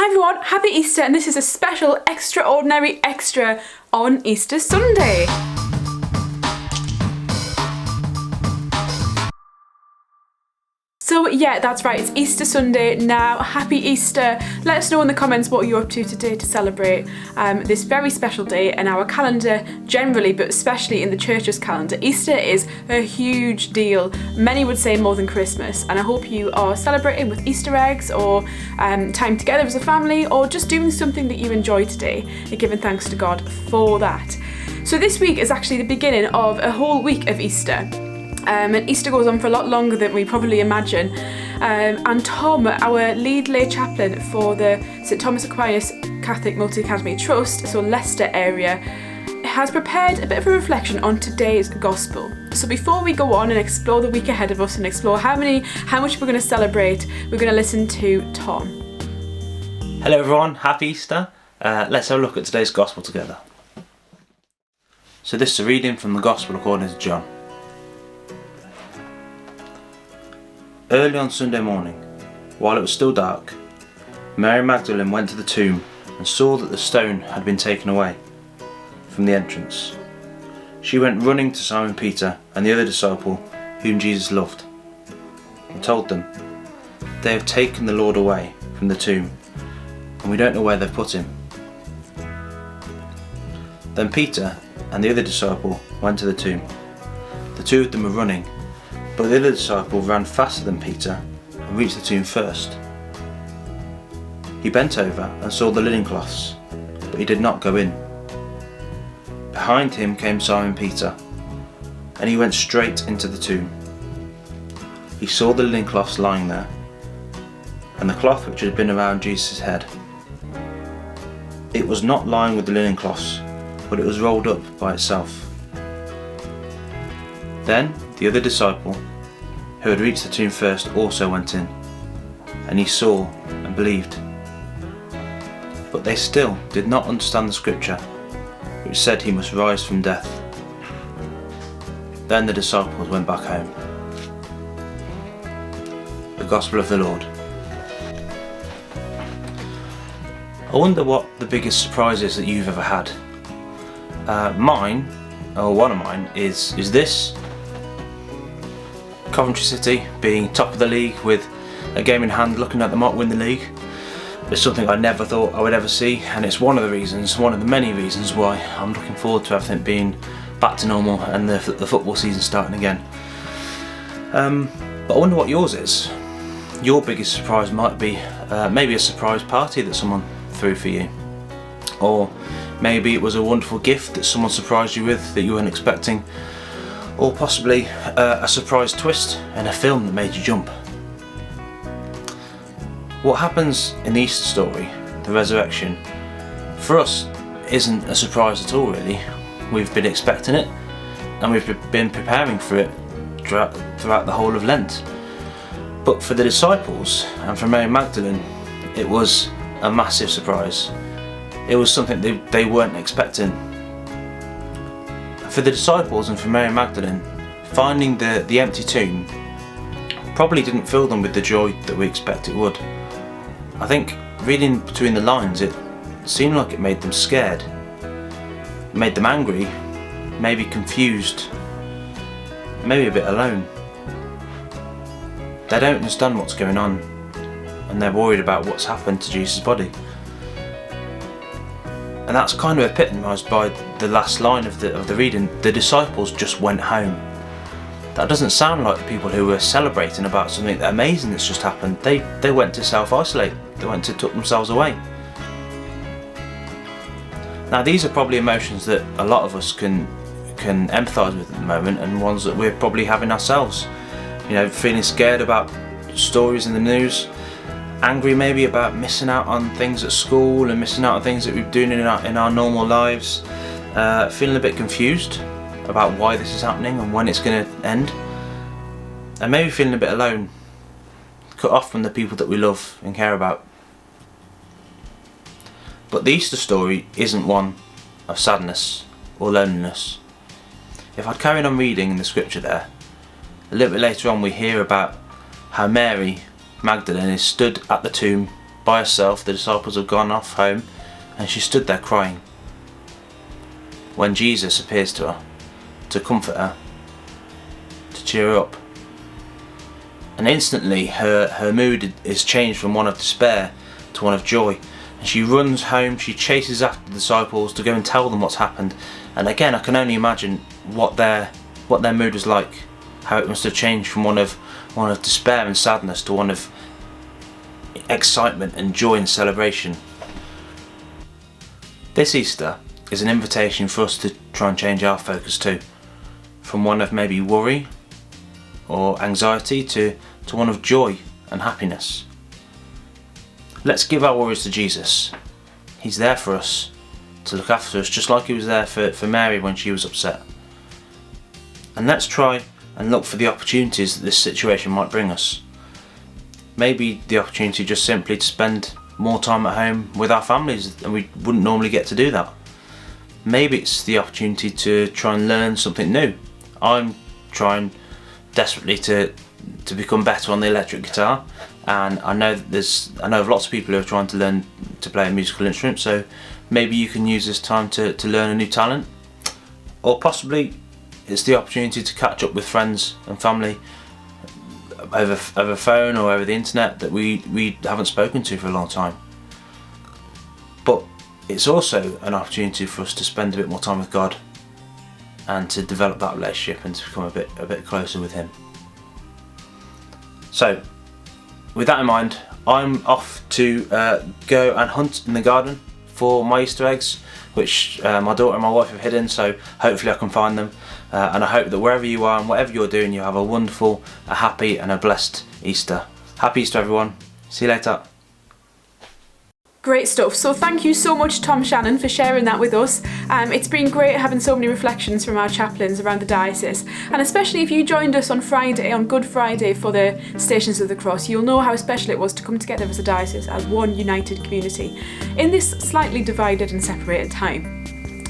Hi everyone, happy Easter, and this is a special extraordinary extra on Easter Sunday. So yeah, that's right, it's Easter Sunday now. Happy Easter. Let us know in the comments what you're up to today to celebrate this very special day in our calendar generally, but especially in the church's calendar. Easter is a huge deal. Many would say more than Christmas, and I hope you are celebrating with Easter eggs or time together as a family, or just doing something that you enjoy today and giving thanks to God for that. So this week is actually the beginning of a whole week of Easter. And Easter goes on for a lot longer than we probably imagine. And Tom, our lead lay chaplain for the St Thomas Aquinas Catholic Multi-Academy Trust, so Leicester area, has prepared a bit of a reflection on today's Gospel. So before we go on and explore the week ahead of us and explore how much we're going to celebrate, we're going to listen to Tom. Hello everyone, happy Easter. Let's have a look at today's Gospel together. So this is a reading from the Gospel according to John. Early on Sunday morning, while it was still dark, Mary Magdalene went to the tomb and saw that the stone had been taken away from the entrance. She went running to Simon Peter and the other disciple whom Jesus loved, and told them, "They have taken the Lord away from the tomb, and we don't know where they've put him." Then Peter and the other disciple went to the tomb. The two of them were running, but the other disciple ran faster than Peter and reached the tomb first. He bent over and saw the linen cloths, but he did not go in. Behind him came Simon Peter, and he went straight into the tomb. He saw the linen cloths lying there, and the cloth which had been around Jesus' head. It was not lying with the linen cloths, but it was rolled up by itself. Then the other disciple, who had reached the tomb first, also went in, and he saw and believed. But they still did not understand the scripture, which said he must rise from death. Then the disciples went back home. The Gospel of the Lord. I wonder what the biggest surprise is that you've ever had. One of mine is this. Coventry City being top of the league with a game in hand, looking at them up win the league. It's something I never thought I would ever see, and it's one of the many reasons why I'm looking forward to everything being back to normal and the football season starting again. But I wonder what yours is. Your biggest surprise might be maybe a surprise party that someone threw for you, or maybe it was a wonderful gift that someone surprised you with that you weren't expecting, or possibly a surprise twist in a film that made you jump. What happens in the Easter story, the resurrection, for us isn't a surprise at all really. We've been expecting it, and we've been preparing for it throughout the whole of Lent. But for the disciples and for Mary Magdalene, it was a massive surprise. It was something they weren't expecting. For the disciples and for Mary Magdalene, finding the empty tomb probably didn't fill them with the joy that we expect it would. I think reading between the lines, it seemed like it made them scared, it made them angry, maybe confused, maybe a bit alone. They don't understand what's going on, and they're worried about what's happened to Jesus' body. And that's kind of epitomised by the last line of the reading. The disciples just went home. That doesn't sound like the people who were celebrating about something amazing that's just happened. They went to self-isolate. They went to tuck themselves away. Now these are probably emotions that a lot of us can empathise with at the moment, and ones that we're probably having ourselves. You know, feeling scared about stories in the news, angry maybe about missing out on things at school and missing out on things that we're doing in our normal lives, feeling a bit confused about why this is happening and when it's going to end, and maybe feeling a bit alone, cut off from the people that we love and care about. But the Easter story isn't one of sadness or loneliness. If I'd carried on reading in the scripture there, a little bit later on we hear about how Mary Magdalene is stood at the tomb by herself. The disciples have gone off home and she stood there crying when Jesus appears to her to comfort her, to cheer her up. And instantly her mood is changed from one of despair to one of joy. And she runs home, she chases after the disciples to go and tell them what's happened. And again, I can only imagine what their mood was like, how it must have changed from one of despair and sadness to one of excitement and joy and celebration. This Easter is an invitation for us to try and change our focus too, from one of maybe worry or anxiety to one of joy and happiness. Let's give our worries to Jesus. He's there for us, to look after us, just like he was there for Mary when she was upset. And let's try and look for the opportunities that this situation might bring us. Maybe the opportunity just simply to spend more time at home with our families, and we wouldn't normally get to do that. Maybe it's the opportunity to try and learn something new. I'm trying desperately to become better on the electric guitar, and I know of lots of people who are trying to learn to play a musical instrument, so maybe you can use this time to learn a new talent. Or possibly it's the opportunity to catch up with friends and family over phone or over the internet that we haven't spoken to for a long time. But it's also an opportunity for us to spend a bit more time with God and to develop that relationship and to become a bit closer with him. So with that in mind, I'm off to go and hunt in the garden for my Easter eggs, which my daughter and my wife have hidden, so hopefully I can find them. And I hope that wherever you are and whatever you're doing, you have a wonderful, a happy and a blessed Easter. Happy Easter everyone. See you later. Great stuff. So thank you so much, Tom Shannon, for sharing that with us. It's been great having so many reflections from our chaplains around the diocese, and especially if you joined us on Friday, on Good Friday, for the Stations of the Cross, you'll know how special it was to come together as a diocese, as one united community, in this slightly divided and separated time.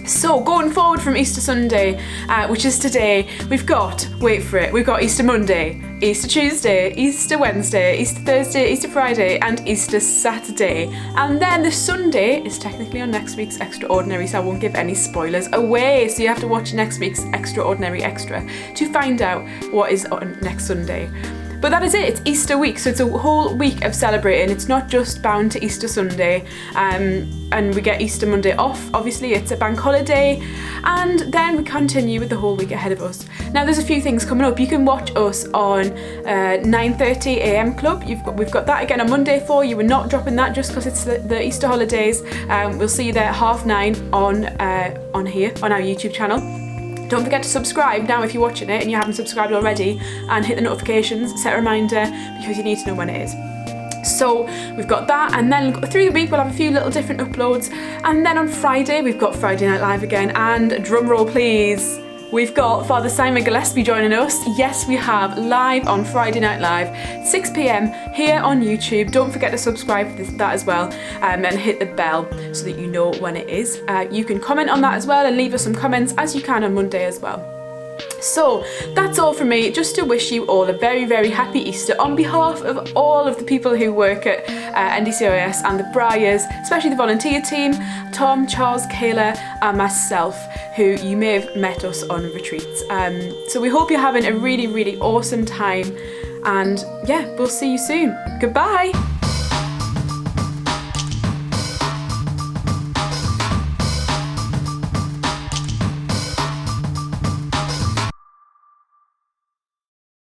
So going forward from Easter Sunday, which is today, we've got, wait for it, we've got Easter Monday, Easter Tuesday, Easter Wednesday, Easter Thursday, Easter Friday and Easter Saturday. And then the Sunday is technically on next week's Extraordinary, so I won't give any spoilers away. So you have to watch next week's Extraordinary Extra to find out what is on next Sunday. But that is it, it's Easter week, so it's a whole week of celebrating. It's not just bound to Easter Sunday, and we get Easter Monday off, obviously it's a bank holiday, and then we continue with the whole week ahead of us. Now there's a few things coming up. You can watch us on 9:30 AM Club. We've got that again on Monday for you. We're not dropping that just because it's the Easter holidays. We'll see you there at 9:30 on here, on our YouTube channel. Don't forget to subscribe now if you're watching it and you haven't subscribed already, and hit the notifications, set a reminder, because you need to know when it is. So we've got that, and then through the week we'll have a few little different uploads, and then on Friday we've got Friday Night Live again, and drum roll please, we've got Father Simon Gillespie joining us. Yes, we have, live on Friday Night Live, 6 PM here on YouTube. Don't forget to subscribe to that as well, and hit the bell so that you know when it is. You can comment on that as well and leave us some comments as you can on Monday as well. So that's all from me, just to wish you all a very, very happy Easter on behalf of all of the people who work at NDCYS and the Briars, especially the volunteer team, Tom, Charles, Kayla and myself, who you may have met us on retreats. So we hope you're having a really, really awesome time, and yeah, we'll see you soon. Goodbye.